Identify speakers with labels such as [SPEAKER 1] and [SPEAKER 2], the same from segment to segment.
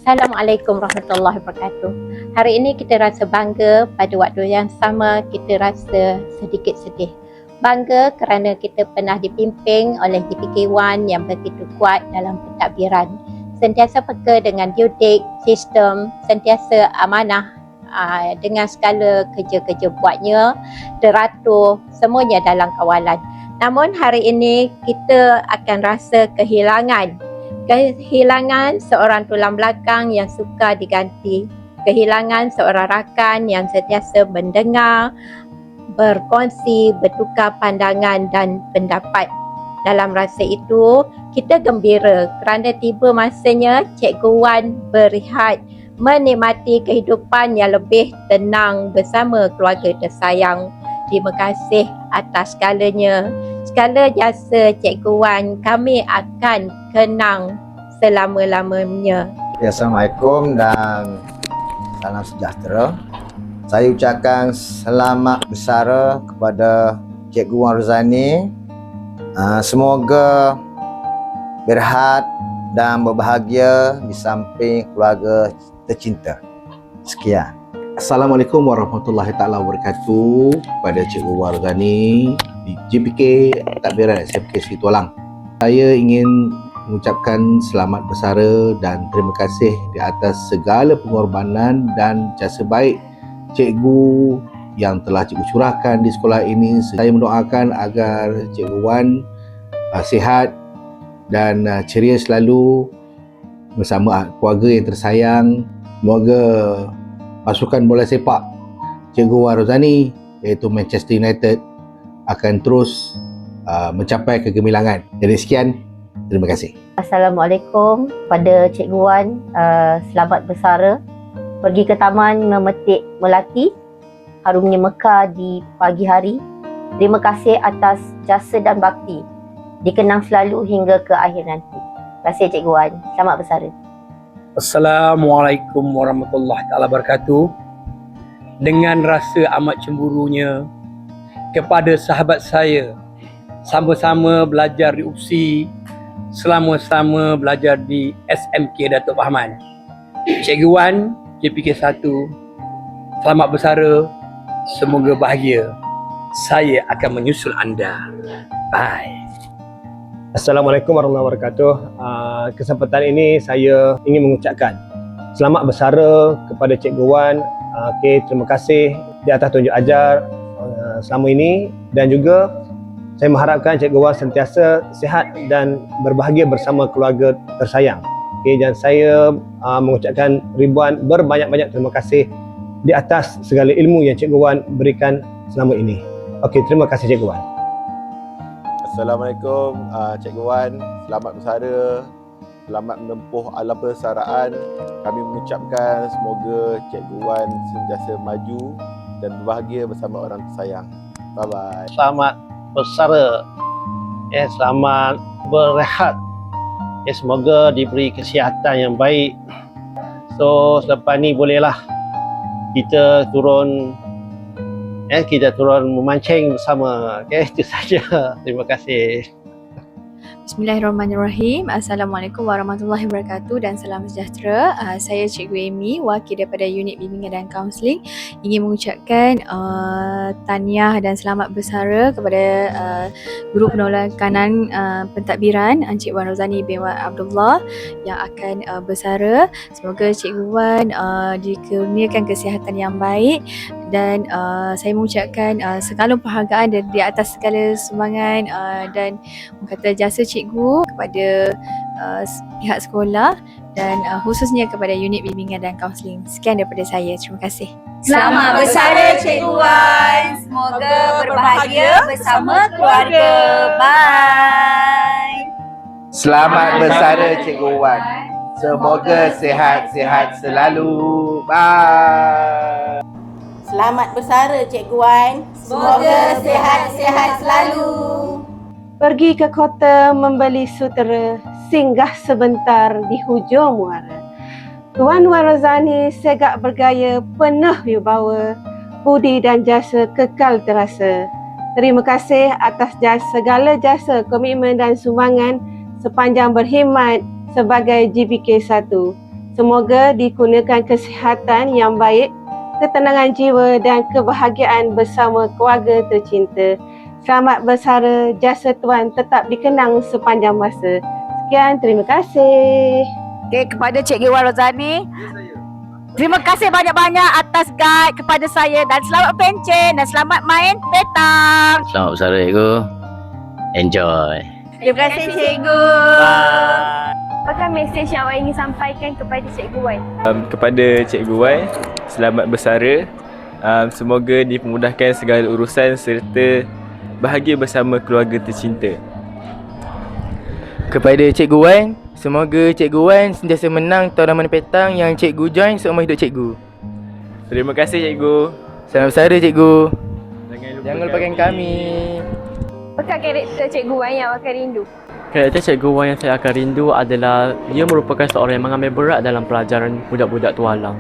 [SPEAKER 1] Assalamualaikum warahmatullahi wabarakatuh. Hari ini kita rasa bangga, pada waktu yang sama kita rasa sedikit sedih. Bangga kerana kita pernah dipimpin oleh GPK1 yang begitu kuat dalam pentadbiran. Sentiasa peka dengan due date, sistem, sentiasa amanah dengan segala kerja-kerja buatnya, teratur, semuanya dalam kawalan. Namun hari ini kita akan rasa kehilangan seorang tulang belakang yang suka diganti, kehilangan seorang rakan yang sentiasa mendengar, berkongsi, bertukar pandangan dan pendapat. Dalam rasa itu, kita gembira kerana tiba masanya Cikgu Wan berehat, menikmati kehidupan yang lebih tenang bersama keluarga tersayang. Terima kasih atas segalanya. Segala jasa Cikgu Wan kami akan kenang selama-lamanya.
[SPEAKER 2] Assalamualaikum dan salam sejahtera. Saya ucapkan selamat bersara kepada Cikgu Wan Rozani. Semoga berhad dan berbahagia di samping keluarga tercinta. Sekian.
[SPEAKER 3] Assalamualaikum warahmatullahi taala wabarakatuh kepada Cikgu Wan Rozani di GPK Pentadbiran SMK Seri Tualang. Saya ingin mengucapkan selamat bersara dan terima kasih di atas segala pengorbanan dan jasa baik cikgu yang telah cikgu curahkan di sekolah ini. Saya mendoakan agar Cikgu Wan sihat dan ceria selalu bersama keluarga yang tersayang. Semoga pasukan bola sepak Cikgu Wan Rozani iaitu Manchester United akan terus mencapai kegemilangan. Jadi sekian, terima kasih.
[SPEAKER 4] Assalamualaikum pada Cikgu Wan, selamat bersara. Pergi ke taman memetik melati, harumnya Mekah di pagi hari. Terima kasih atas jasa dan bakti, dikenang selalu hingga ke akhir nanti. Terima kasih Cikgu Wan, selamat bersara.
[SPEAKER 5] Assalamualaikum warahmatullahi wabarakatuh. Dengan rasa amat cemburunya kepada sahabat saya, sama-sama belajar di UPSI, selama-sama belajar di SMK Datuk Fahman. Cikgu Wan, JPK 1, selamat bersara, semoga bahagia. Saya akan menyusul anda. Bye.
[SPEAKER 6] Assalamualaikum warahmatullahi wabarakatuh. Kesempatan ini saya ingin mengucapkan selamat bersara kepada Cikgu Wan. Terima kasih di atas tunjuk ajar selama ini, dan juga saya mengharapkan Cikgu Wan sentiasa sihat dan berbahagia bersama keluarga tersayang. Dan saya mengucapkan berbanyak-banyak terima kasih di atas segala ilmu yang Cikgu Wan berikan selama ini. Terima kasih Cikgu Wan.
[SPEAKER 7] Assalamualaikum Cikgu Wan, selamat bersara, selamat menempuh alam persaraan. Kami mengucapkan semoga Cikgu Wan sentiasa maju dan berbahagia bersama orang tersayang. Bye-bye.
[SPEAKER 8] Selamat bersara, selamat berehat, semoga diberi kesihatan yang baik. So selepas ni bolehlah kita turun memancing bersama. Itu saja. Terima kasih.
[SPEAKER 9] Bismillahirrahmanirrahim. Assalamualaikum warahmatullahi wabarakatuh dan salam sejahtera. Saya Cikgu Amy, wakil daripada Unit Bimbingan dan Kaunseling, ingin mengucapkan tahniah dan selamat bersara kepada Guru Penolakanan Pentadbiran Encik Wan Rozani bin Wan Abdullah yang akan bersara. Semoga Cikgu Wan dikurniakan kesihatan yang baik, dan saya mengucapkan segala penghargaan di atas segala sumbangan dan kata jasa cikgu kepada pihak sekolah dan khususnya kepada Unit Bimbingan dan Kaunseling. Sekian daripada saya. Terima kasih.
[SPEAKER 10] Selamat bersara Cikgu Wan. Semoga berbahagia bersama keluarga. Bye.
[SPEAKER 2] Selamat bersara Cikgu Wan. Semoga sihat-sihat selalu. Bye.
[SPEAKER 10] Selamat bersara Cikgu Wan. Semoga sihat-sihat selalu.
[SPEAKER 11] Pergi ke kota membeli sutera, singgah sebentar di hujung muara. Tuan Wan Rozani segak bergaya, penuh wibawa, budi dan jasa kekal terasa. Terima kasih atas segala jasa, komitmen dan sumbangan sepanjang berkhidmat sebagai GPK 1. Semoga dikurniakan kesihatan yang baik, ketenangan jiwa dan kebahagiaan bersama keluarga tercinta. Selamat bersara, jasa Tuan tetap dikenang sepanjang masa. Sekian, terima kasih.
[SPEAKER 10] Okey, kepada Cikgu Wan Rozani. Terima kasih banyak-banyak atas guide kepada saya dan selamat pencen dan selamat main petang.
[SPEAKER 8] Selamat bersara cikgu. Enjoy.
[SPEAKER 10] Terima kasih Cikgu.
[SPEAKER 9] Apakah mesej yang awak ingin sampaikan kepada Cikgu Wan?
[SPEAKER 12] Kepada Cikgu Wan, selamat bersara. Semoga dipermudahkan segala urusan serta bahagia bersama keluarga tercinta.
[SPEAKER 13] Kepada Cikgu Wan, semoga Cikgu Wan sentiasa menang tournament petang yang Cikgu join seumur hidup Cikgu.
[SPEAKER 12] Terima kasih Cikgu.
[SPEAKER 13] Selamat bersara Cikgu.
[SPEAKER 12] Jangan
[SPEAKER 13] lupakan kami.
[SPEAKER 9] Apakah karakter Cikgu Wan yang awak akan rindu?
[SPEAKER 12] Karakter Cikgu Wan yang saya akan rindu adalah dia merupakan seorang yang mengambil berat dalam pelajaran budak-budak tualang.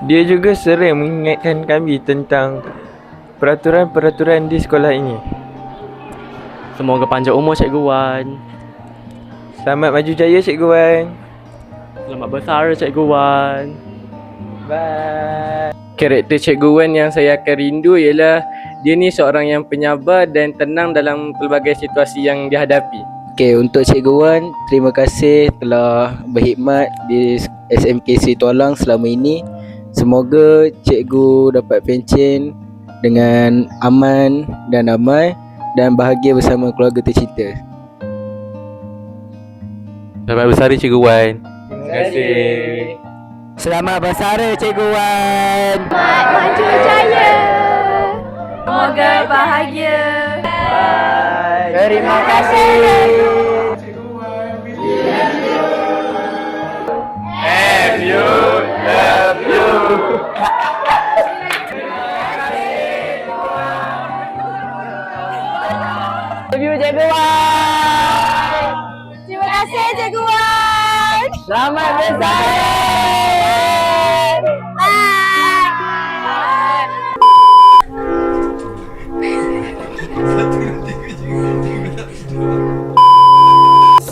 [SPEAKER 12] Dia juga sering mengingatkan kami tentang peraturan-peraturan di sekolah ini. Semoga panjang umur Cikgu Wan. Selamat maju jaya Cikgu Wan. Selamat bersara Cikgu Wan. Bye.
[SPEAKER 13] Karakter Cikgu Wan yang saya akan rindu ialah dia ni seorang yang penyabar dan tenang dalam pelbagai situasi yang dihadapi.
[SPEAKER 14] Okey, untuk Cikgu Wan, terima kasih telah berkhidmat di SMKC Tualang selama ini. Semoga Cikgu dapat pencen dengan aman dan damai dan bahagia bersama keluarga tercinta.
[SPEAKER 12] Selamat bersara Cikgu Wan. Terima kasih.
[SPEAKER 13] Selamat bersara Cikgu Wan.
[SPEAKER 9] Selamat maju jaya.
[SPEAKER 10] Semoga bahagia.
[SPEAKER 13] Bye. Terima kasih.
[SPEAKER 12] Love you.
[SPEAKER 13] Cikgu Wan.
[SPEAKER 10] Terima kasih Cikgu Wan.
[SPEAKER 13] Selamat bersara.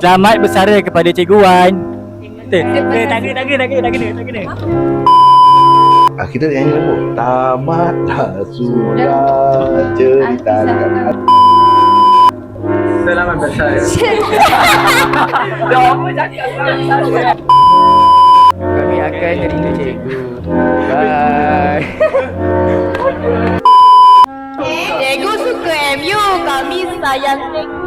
[SPEAKER 12] Selamat bersara kepada Cikgu Wan. Tak kena.
[SPEAKER 3] Kita nyanyi lagu. Tamatlah sudah cerita.
[SPEAKER 12] Selamat bersara.
[SPEAKER 13] Kami akan rindu Cikgu. Bye.
[SPEAKER 10] Cikgu suka MU, kami sayang Cikgu.